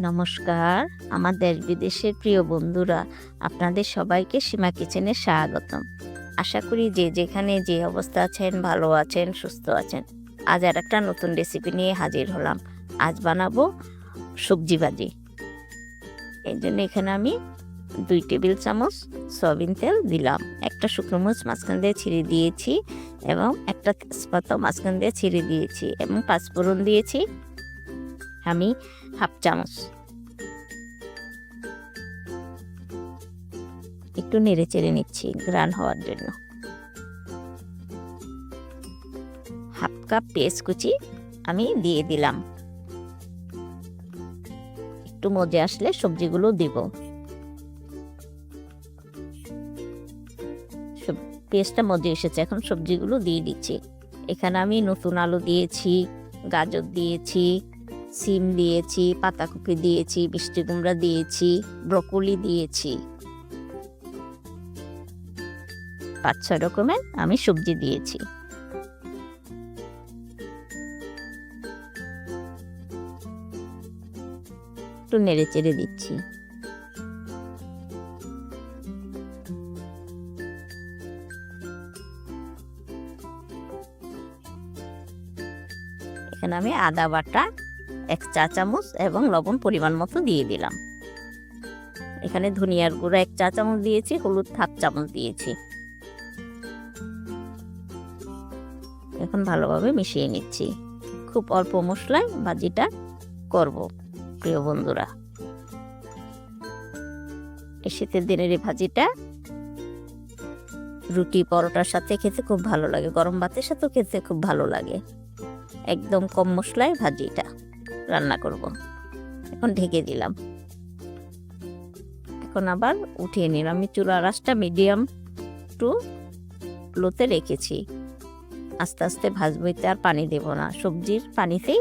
নমস্কার, আমার দেশ বিদেশের প্রিয় বন্ধুরা, আপনাদের সবাইকে সীমা কিচেনে স্বাগতম। আশা করি যে যেখানে যে অবস্থা আছেন, ভালো আছেন, সুস্থ আছেন। আজ আর একটা নতুন রেসিপি নিয়ে হাজির হলাম। আজ বানাবো সবজি ভাজি। এই জন্য এখানে আমি 2 টেবিল চামচ সয়াবিন তেল দিলাম, একটা শুকনো মরিচ মাঝখান দিয়ে ছিঁড়ে দিয়েছি এবং একটা তেজপাতা মাঝখান দিয়ে ছিঁড়ে দিয়েছি এবং পাঁচফোড়ন দিয়েছি আমি হাফ চামচ। একটু নেড়ে চেড়ে নিচ্ছি গ্রান হওয়ার জন্য। হাফ কাপ পেঁয়াজ কুচি আমি দিয়ে দিলাম। একটু মজে আসলে সবজিগুলো দিব। পেঁয়াজটা মজে এসেছে, এখন সবজিগুলো দিয়ে দিচ্ছি। এখানে আমি নতুন আলু দিয়েছি, গাজর দিয়েছি, সিম দিয়েছি, পাতাকপি দিয়েছি, মিষ্টি কুমড়া দিয়েছি, ব্রকলি দিয়েছি। 5-6 রকমের আমি সবজি দিয়েছি। একটু নেড়ে চেড়ে দিচ্ছি। এখানে আমি আদা বাটা 1 চা চামচ এবং লবণ পরিমাণ মতো দিয়ে দিলাম। এখানে ধনিয়ার গুঁড়া 1 চা চামচ দিয়েছি, হলুদ হাফ চামচ দিয়েছি। এখন ভালোভাবে মিশিয়ে নিচ্ছি। খুব অল্প মশলায় ভাজিটা করব প্রিয় বন্ধুরা। এই শীতের দিনের এই ভাজিটা রুটি পরোটার সাথে খেতে খুব ভালো লাগে, গরম ভাতের সাথেও খেতে খুব ভালো লাগে। একদম কম মশলায় ভাজিটা রান্না করব। এখন ঢেকে দিলাম। এখন আবার উঠিয়ে নিলাম। আমি চুলার আঁচটা মিডিয়াম টু লোতে রেখেছি। আস্তে আস্তে ভাজবো, এতে আর পানি দেব না। সবজির পানিতেই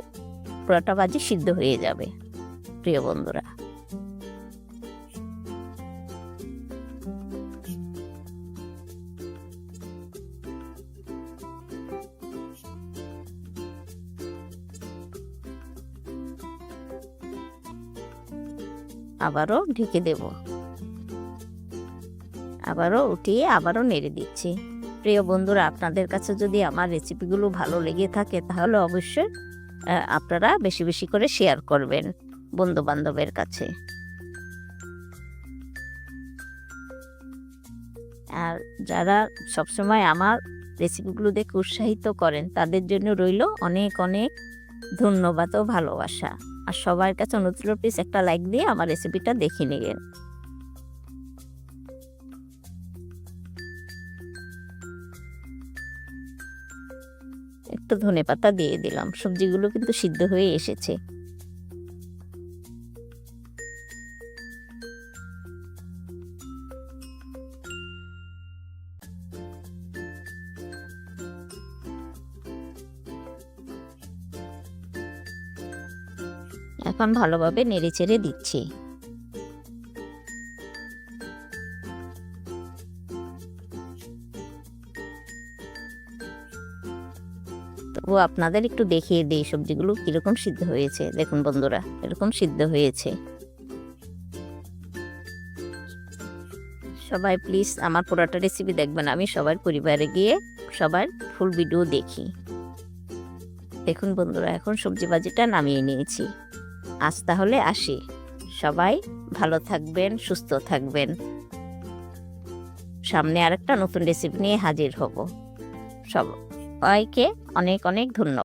পুরোটা ভাজি সিদ্ধ হয়ে যাবে প্রিয় বন্ধুরা। আবারও ঢেকে দেব, আবারও উঠিয়ে আবারও নেড়ে দিচ্ছি। প্রিয় বন্ধুরা, আপনাদের কাছে যদি আমার রেসিপিগুলো ভালো লেগে থাকে তাহলে অবশ্যই আপনারা বেশি বেশি করে শেয়ার করবেন বন্ধু বান্ধবের কাছে। আর যারা সবসময় আমার রেসিপিগুলো দেখে উৎসাহিত করেন তাদের জন্য রইল অনেক অনেক ধন্যবাদ ও ভালোবাসা। আর সবার কাছে অনুরোধ, প্লিজ একটা লাইক দিয়ে আমার রেসিপিটা দেখে নিবেন। একটু ধনেপাতা দিয়ে দিলাম। সবজিগুলো কিন্তু সিদ্ধ হয়ে এসেছে। এখন ভালোভাবে নেড়ে চেড়ে দিচ্ছি। তবু আপনাদের একটু দেখিয়ে দিই সবজিগুলো কিরকম সিদ্ধ হয়েছে। দেখুন বন্ধুরা, এরকম সিদ্ধ হয়েছে। সবাই প্লিজ আমার পুরোটা রেসিপি দেখবেন। আমি সবার পরিবারে গিয়ে সবার ফুল ভিডিও দেখি। দেখুন বন্ধুরা, এখন সবজি ভাজিটা নামিয়ে নিয়েছি। আজ তাহলে আসি। সবাই ভালো থাকবেন, সুস্থ থাকবেন। সামনে আরেকটা নতুন রেসিপি নিয়ে হাজির হব। সবাইকে অনেক অনেক ধন্যবাদ।